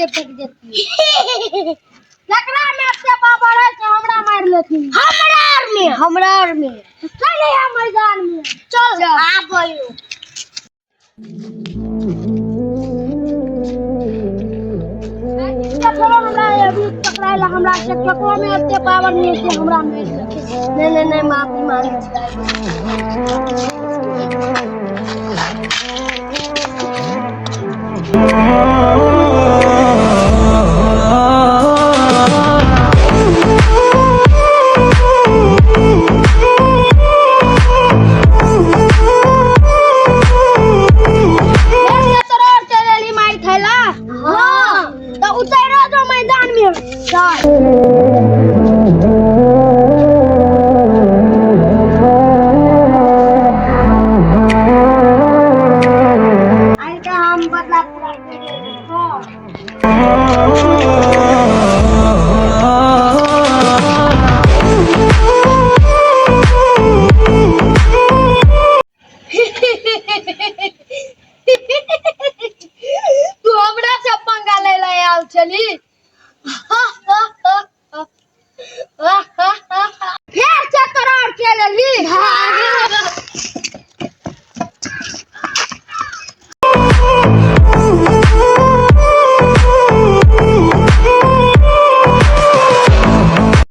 नीचे फेंक देती है। लकड़ा में अपने पापा रहे तो हमरा मार लेती। हमरा में चले हम मैदान में चल आ बोलो। चलो हमरा अभी पकड़ाइला हमरा से केकरो में अपने पावर नहीं है हमरा मार लेती। नहीं माफी मांगे छी।